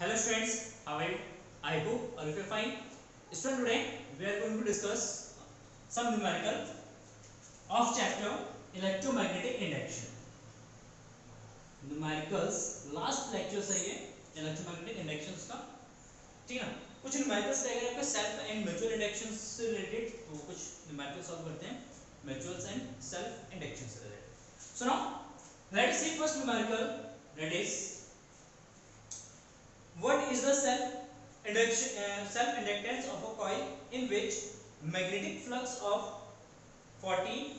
Hello students, how are you? I hope all of you are fine. Student, today we are going to discuss some numerical of chapter electromagnetic induction. Numericals last lecture है ये electromagnetic inductions का, ठीक है ना? कुछ numericals रहेगा आपका self and mutual inductions से related, तो कुछ numericals solve करते हैं mutuals and self inductions से related. So now let us see first numerical, that is what is the self inductance of a coil in which magnetic flux of 40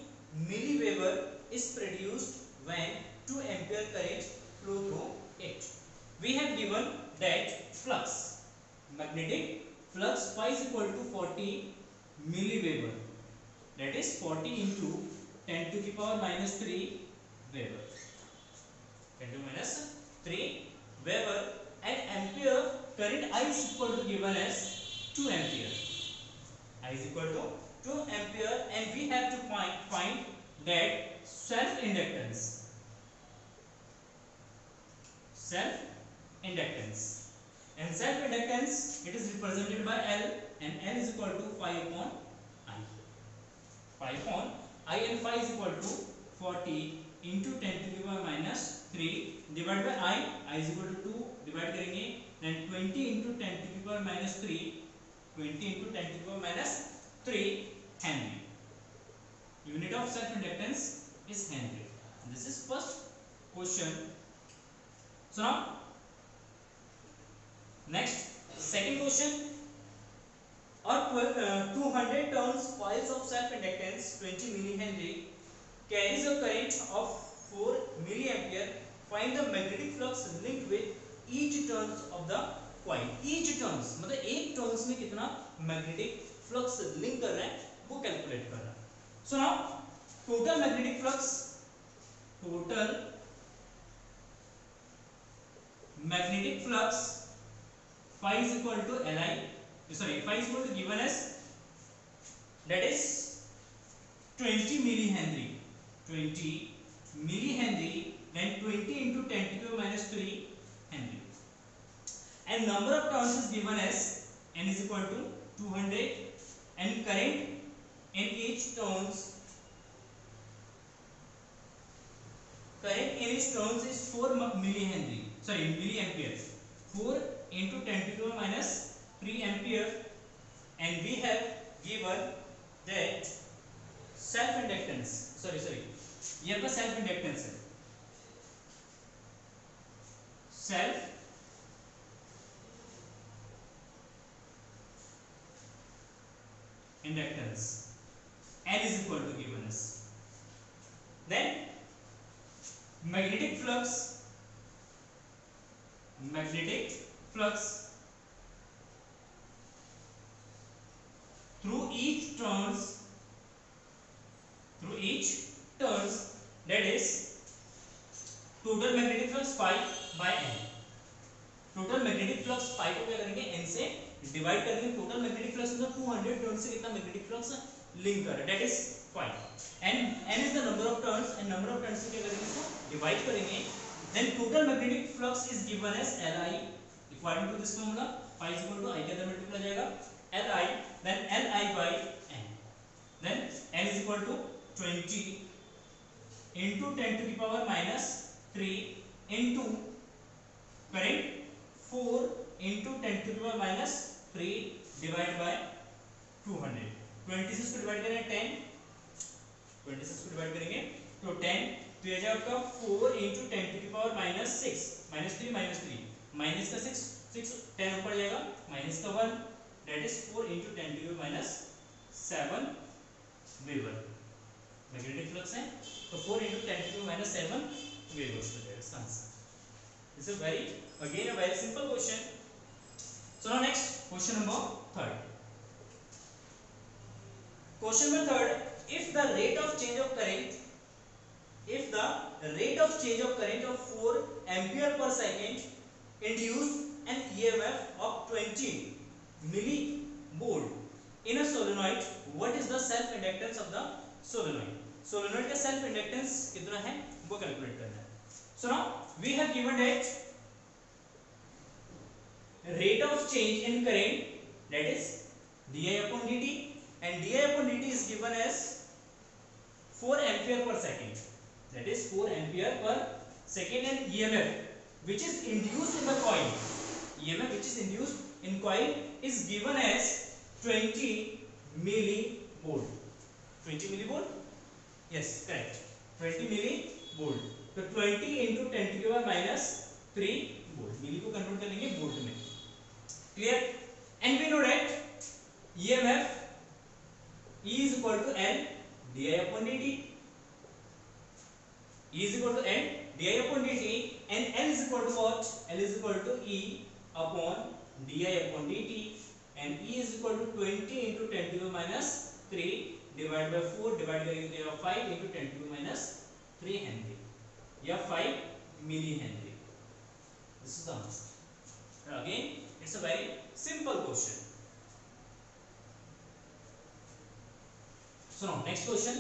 milliweber is produced when 2 ampere current flow through it. We have given that magnetic flux phi is equal to 40 milliweber, that is 40 into 10 to the power minus 3 weber, 10 to minus 3 weber, and ampere current I is equal to given as 2 ampere. I is equal to 2 ampere, and we have to find that self inductance. And self inductance, it is represented by L, and L is equal to phi upon I. Phi upon I, and phi is equal to 40 into 10 to the power minus 3 divided by I is equal to 2 divide करेंगे, then 20 into 10 to the power minus 3, 20 into 10 to the power minus 3 Henry. Unit of self inductance is Henry. This is first question. So now next second question. Or 200 turns coils of self inductance 20 millihenry carries a current of 4 milliampere. Find the magnetic flux linked with each turns of the coil. Each turns मतलब एक turns में कितना magnetic flux link कर रहा है वो calculate कर रहा है. So now total magnetic flux phi is equal to Li, sorry, phi is equal to given as, that is 20 millihenry, then 20 into 10 to the power minus 3 Henry, and number of turns is given as n is equal to 200, and current in each turns is 4 millihenry, sorry, milliampere. 4 into 10 to the power minus 3 ampere, and we have given that self inductance, ये आपका self inductance है, self inductance N is equal to given as, then magnetic flux through each turns, that is total magnetic flux phi by N. Total magnetic flux phi को क्या करेंगे n से divide करेंगे. Total magnetic flux मतलब 200 turn से कितना magnetic flux link कर रहा है, that is phi, and n is the number of turns, and number of turns से क्या करेंगे इसको डिवाइड करेंगे. Then total magnetic flux is given as Li according to this formula. phi is equal to I के अंदर multiply जाएगा Li, then Li by n, then n is equal to 20 into 10 to the power minus 3 into current 4 into 10 to the power minus 3 divided by 200. 26 को divide करेंगे 10, 26 को divide करेंगे तो 10, तो ये जाएगा आपका 4 into 10 to the power minus 6, minus 3 minus का 6 10 ऊपर जाएगा, minus का 1, that is 4 into 10 to the power minus 7 weber. Magnetic flux है तो 4 into 10 to the power minus 7 weber हो जाएगा इसका answer. This is again a very simple question. So now next question number third. Question number third. If the rate of change of current of 4 ampere per second induce an EMF of 20 millivolt in a solenoid, what is the self inductance of the solenoid? Solenoid का self inductance कितना है वो calculate करना है. So now we have given that rate of change in current, that is di upon dt, and di upon dt is given as 4 ampere per second, that is 4 ampere per second, and EMF which is induced in the coil, EMF which is induced in coil is given as 20 millivolt. 20 millivolt, yes correct, 20 millivolt. तो 20 into 10 to the power minus 3 volt, milli को convert कर लेंगे volt में, clear. And we know that EMF E is equal to N di upon dt, E is equal to N di upon dt, and L is equal to what? L is equal to E upon di upon dt, and E is equal to 20 into 10 to the minus 3 divided by 4 divided by 5 into 10 to the minus 3 Henry या 5 milli Henry. This is the answer. Again, it's a very simple question. So now next question.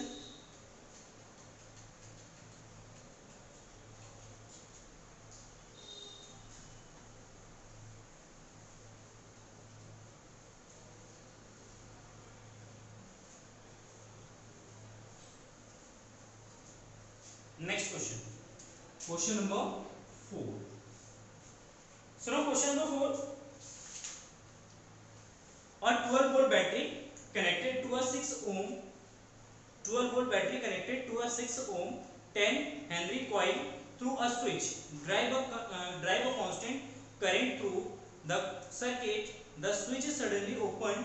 Next question. Question number 4. So now question number 4. A 12-volt battery connected to a 6 ohm 12-volt battery connected to a 6 ohm 10 Henry coil through a switch drive a constant current through the circuit. The switch is suddenly opened.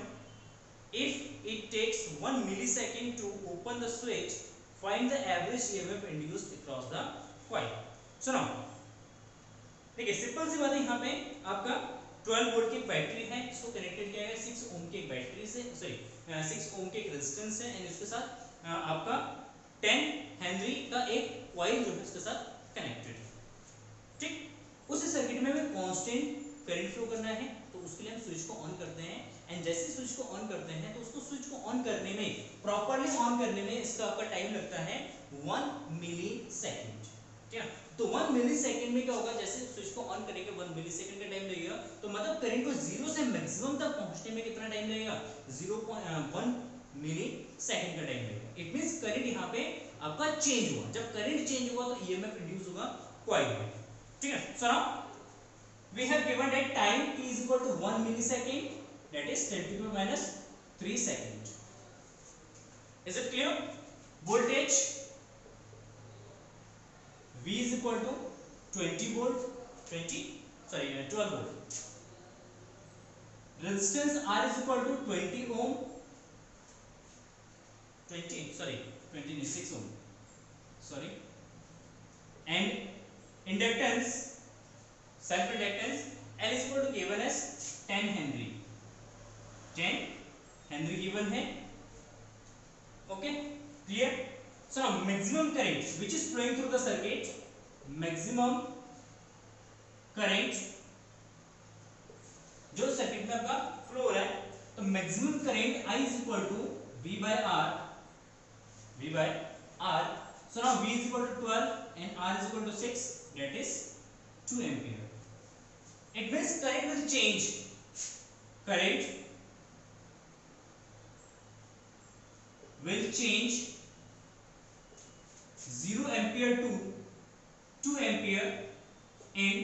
If it takes 1 millisecond to open the switch, find the average EMF induced across the coil. So now देखिए simple सी बात है, यहाँ पे आपका 12 volt की एक battery है, इसको कनेक्टेड किया है 6 ओम की एक बैटरी से, सॉरी 6 ओम के एक रेजिस्टेंस है, एंड इसके साथ आपका 10 हेनरी का एक कॉइल जो है इसके साथ कनेक्टेड है, ठीक। उस सर्किट में हमें कांस्टेंट करंट फ्लो करना है, तो उसके लिए हम स्विच को ऑन करते हैं, एंड जैसे स्विच को ऑन करते हैं तो उसको स्विच को ऑन करने में, प्रॉपर्ली ऑन करने में इसका आपका टाइम लगता है 1 मिली सेकेंड, ठीक है। तो 1 मिली सेकेंड में क्या होगा, जैसे स्विच को ऑन करेंगे 1 मिली सेकेंड का टाइम लगेगा, तो मतलब करंट को जीरो से मैक्सिमम तक पहुंचने में कितना टाइम लगेगा, 0.1 मिली सेकेंड का टाइम लगेगा। इट मींस करंट यहाँ पे आपका चेंज हुआ, जब करंट चेंज हुआ तो ईएमएफ इंड्यूस होगा कॉइल में, ठीक है। So now we have given that time t is equal to 1 millisecond, that is 10 to the minus 3 second. Is it clear? Voltage V is equal to 20 volt 12 volt. Resistance R is equal to 20 ohm 26 ohm, sorry, and inductance, self inductance L is equal to given as 10 Henry, 10 Henry given है, okay, clear। So now maximum current which is flowing through the circuit, maximum current जो circuit में आपका flow हो रहा है, तो maximum current I is equal to V by R, so now V is equal to 12 and R is equal to 6, that is 2 ampere. It means current will change. Current will change 0 ampere to 2 ampere in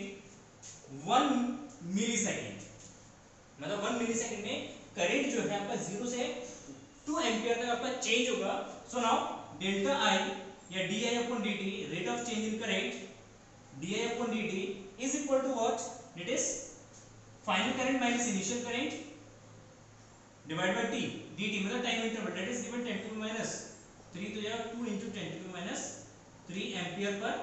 1 millisecond. मतलब 1 millisecond में current जो है आपका 0 से 2 ampere तक आपका change होगा। So now delta I या D I upon D T, rate of change in current D I upon D T is equal to what, it is final current minus initial current divided by t, dt मतलब time interval, that is given 10 to the minus 3 तो जाएगा 2 into 10 to the minus 3 ampere per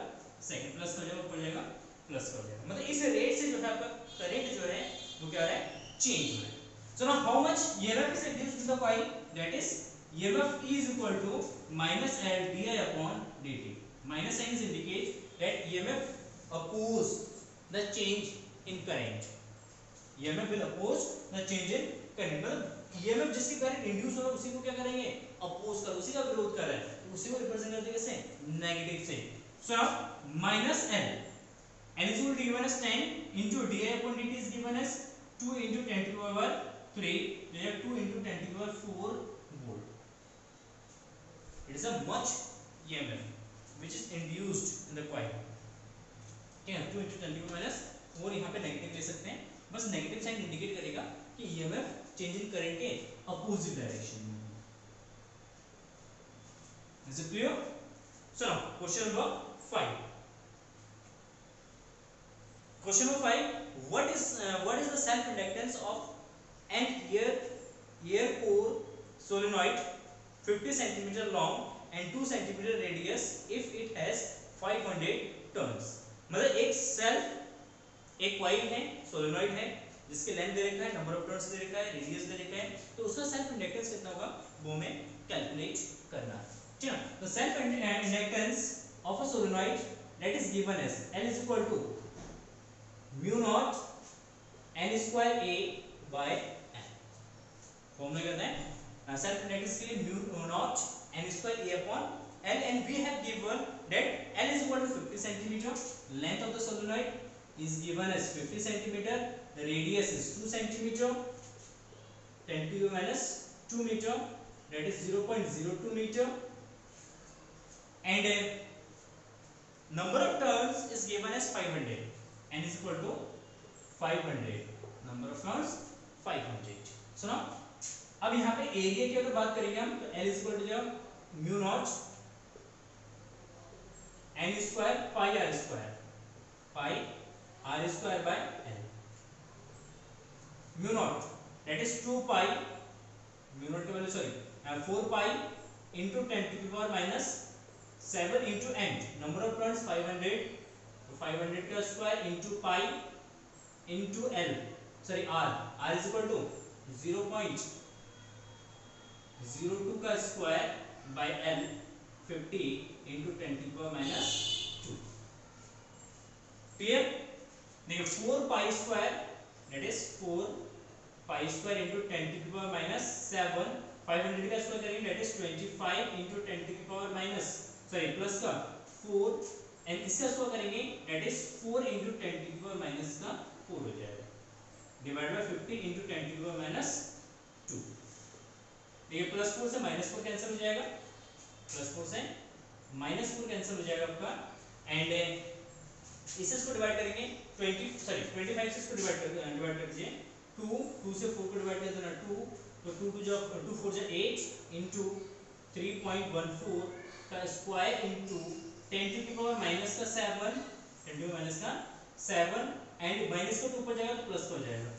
second, plus कर जाएगा, ऊपर जाएगा plus कर जाएगा, मतलब इस रेट से जो है आपका करंट जो है वो क्या हो रहा है, चेंज हो रहा है। So now how much EMF is induced in the coil, that is EMF is equal to minus L di upon dt. Minus sign is indicate that EMF oppose the change in current, EMF will oppose the change in current, मतलब EMF जिसके कारण induce हो रहा है उसी को क्या करेंगे, अपोज कर, उसी का विरोध कर रहा है, तो उसी को रिप्रेजेंट करते कैसे, नेगेटिव से। So now minus L, L is equal to given as 10 into di upon dt is given as 2 into 10 to the power 3 तो ये 2 into 10 to the power 4 volt. It is a much EMF which is induced in the coil. ठीक है, 2 into 10 to the power -4 यहाँ पे negative ले सकते हैं, बस नेगेटिव साइन इंडिकेट करेगा कि EMF चेंज इन करंट के अपोजिट डायरेक्शन में. Is it clear? So now question number 5. Question number 5. What is the self inductance of an air core solenoid 50 centimeter long and 2 centimeter radius if it has 500 turns? मतलब एक coil है, solenoid है, जिसके length दे रखा है, number of turns दे रखा है, radius दे रखा है, तो उसका सेल्फ इंडक्टेंस कितना होगा वो हमें कैलकुलेट करना है. ठीक है, तो self inductance of a solenoid that is given as L is equal to mu naught n square A by N. Formula कहते हैं सेल्फ इंडक्टेंस के लिए mu naught n square A upon L, and we have given that L is equal to 50 centimeter, length of the solenoid is given as 50 centimeter, the radius is 2 centimeter, 10 to the minus 2 meter, that is 0.02 meter, and number of turns is given as 500, n is equal to 500, number of turns 500. So now अब यहाँ पे area की अगर बात करेंगे हम तो L is equal to mu naught n square pi r square by L. Mu naught that is 2 pi mu naught की value sorry 4 pi into 10 to the power minus 7 into n, number of turns 500, तो 500 का square into pi into L sorry r is equal to 0.02 का square by L 50 into 10 to the power minus 2. Clear? देखिए 4 pi square that is 4 pi square into 10 to the power minus 7, 500 का square करेंगे that is 25 into 10 to the power minus sorry plus का 4 and इसका square करेंगे that is 4 into 10 to the power minus का 4 हो जाएगा divide by 50 into 10 to the power minus 2. देखिए plus 4 से माइनस 4 कैंसिल हो जाएगा, प्लस 4 से माइनस 4 कैंसिल हो जाएगा आपका, एंड इसे इसको डिवाइड करेंगे 25 से इसको डिवाइड कर दीजिए 2 से 4 को डिवाइड कर देना 2, तो 2 4 जा 8 into 3.14 का square into 10 to the power minus का 7, 10 to the माइनस का 7 एंड माइनस का 2 पर जाएगा तो प्लस का हो जाएगा,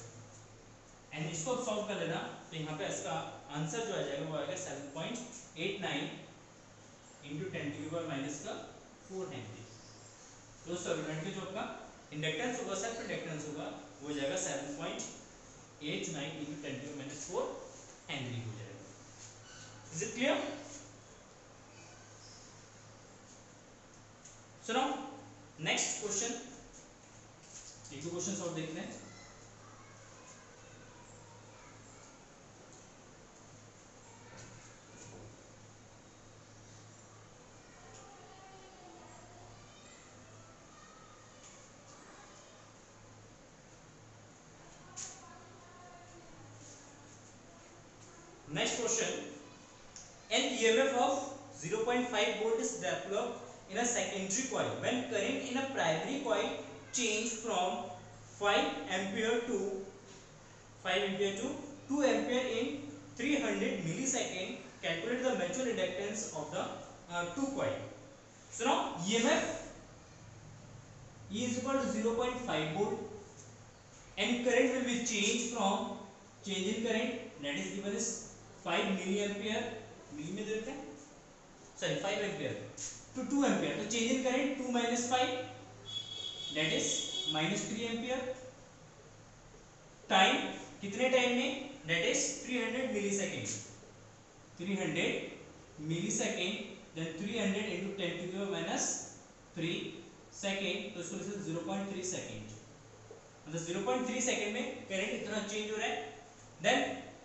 एंड इसको अब सॉल्व कर लेना तो यहाँ पे इसका आंसर जो आ जाएगा वो आएगा 7.89 into 10 to the power minus का 4 हेनरी. तो सोलेनॉइड का जो आपका इंडक्टेंस होगा, सेल्फ इंडक्टेंस होगा, वो हो जाएगा 7.89 into 10 to the minus 4 Henry हो जाएगा. Is it clear? So now next question, एक दो क्वेश्चन और देखते हैं. Next question, an EMF of 0.5 volt is developed in a secondary coil when current in a primary coil change from 5 ampere to 2 ampere in 300 millisecond. Calculate the mutual inductance of the two coil. So now EMF E is equal to 0.5 volt and current will be changed from change in current that is given as 5 milliampere, मिली में देते हैं sorry 5 ampere to 2 ampere, तो change in current 2 minus 5 that is minus 3 ampere. Time कितने time में that is 300 millisecond, 300 millisecond, then 300 into 10 to the power minus 3 second, तो इसको लिख सकते 0.3 सेकंड, मतलब 0.3 सेकंड में करंट इतना चेंज हो रहा है. देन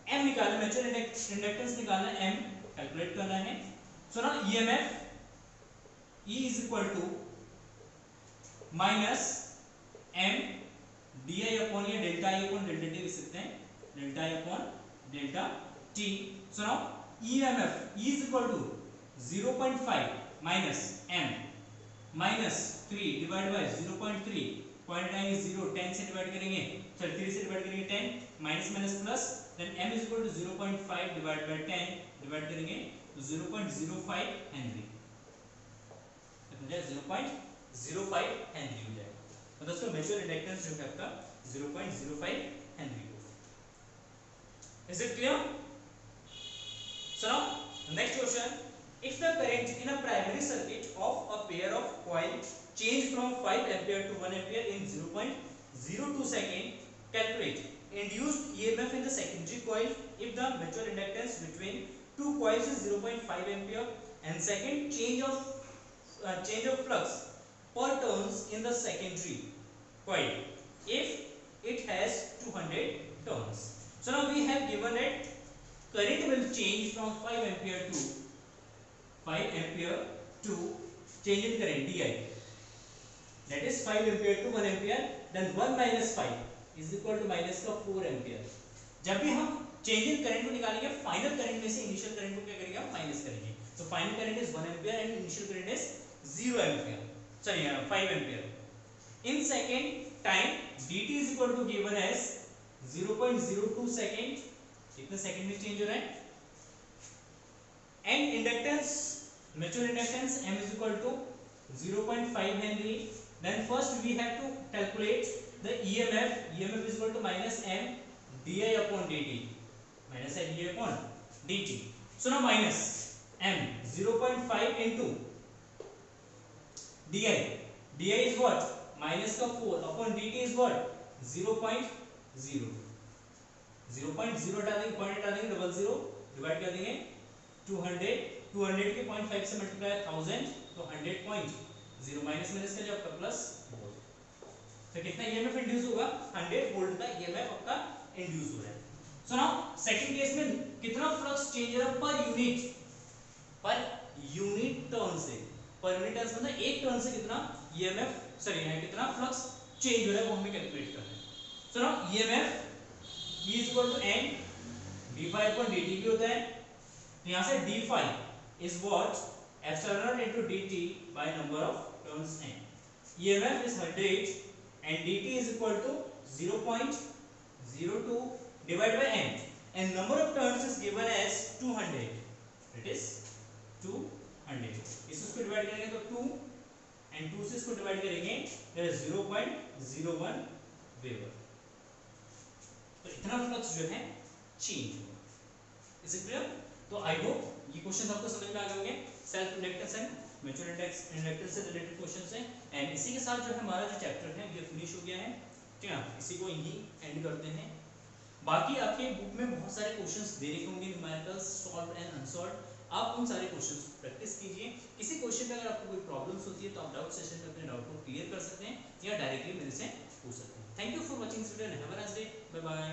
m निकालना, म्यूचुअल इंडक्टेंस निकालना, m कैलकुलेट करना है. सो ना EMF E is equal to minus m D I upon या delta I upon delta T लिख सकते हैं, delta I upon delta T. So now EMF is equal to 0.5 minus M minus 3 divide by 0.3, point time is 0, 10 से divide करेंगे, 3 से divide करेंगे 10, minus minus plus, then m is equal to 0.5 divide by 10, divide करेंगे तो 0.05 Henry, तो 0.05 Henry हो जाएगा। तो दोस्तों म्यूचुअल इंडक्टेंस जो है आपका 0.05 हेनरी होगा। Is it clear? So now next question, if the current in a primary circuit of a pair of coil change from 5 ampere to 1 ampere in 0.02 second, calculate induced EMF in the secondary coil if the mutual inductance between two coils is 0.5 ampere, and second change of flux per turns in the secondary coil if it has 200 turns. So now we have given that current will change from 5 ampere to 5 ampere to change in current di, that is 5 ampere to 1 ampere, then 1 minus 5 is equal to minus का 4 ampere। जब भी हम change in current को निकालेंगे, final current में से initial current को क्या करेंगे, हम माइनस करेंगे। तो final current is 1 ampere and initial current is 0 ampere, sorry 5 ampere। in second time dt is equal to given as 0.02 second, कितने सेकंड में चेंज हो रहा है, and inductance, mutual inductance m is equal to 0.5 henry, then first we have to calculate the EMF is equal to minus m di upon dt, minus m di upon dt। so now minus m 0.5 into di is what, minus का 4 upon dt is what 0.0, 0.0 डालेंगे, point डालेंगे, 00 divide कर देंगे 200 के 0.5 से multiply 1000, तो 100.0 minus minus का जो आपका प्लस, तो कितना ईएमएफ इंड्यूस होगा, 100 वोल्ट का ईएमएफ आपका इंड्यूस हो रहा है। सो नाउ सेकंड केस में कितना फ्लक्स चेंज हो रहा है पर यूनिट टर्न से, पर यूनिट टर्न मतलब एक टर्न से कितना ईएमएफ, सॉरी यहाँ कितना फ्लक्स चेंज हो रहा है वो हमें कैलकुलेट करना है। सो now EMF E is equal to n d phi upon dt भी होता है, तो यहाँ से d phi is what epsilon naught into dt by number of turns n। EMF is 100 and dt is equal to 0.02 divided by n, and number of turns is given as 200, it is 200। इसको divide करेंगे तो 2 and 2 से इसको divide करेंगे तो 0.01 weber, तो इतना flux जो है चेंज होगा। Is it clear? तो आई होप ये क्वेश्चन आपको समझ में आ गए होंगे, self inductance and mutual inductance से रिलेटेड क्वेश्चंस हैं। एंड इसी के साथ जो है हमारा जो चैप्टर है ये फिनिश हो गया है, ठीक है, इसी को यहीं एंड करते हैं। बाकी आपके बुक में बहुत सारे क्वेश्चंस दे रखे होंगे, न्यूमेरिकल्स सॉल्व्ड एंड अनसॉल्व्ड, आप उन सारे क्वेश्चंस प्रैक्टिस कीजिए। किसी क्वेश्चन में अगर आपको कोई प्रॉब्लम्स होती है तो आप डाउट सेशन में अपने डाउट को क्लियर कर सकते हैं या डायरेक्टली मेरे से पूछ सकते हैं। Thank you for watching this video, have a nice day, bye bye.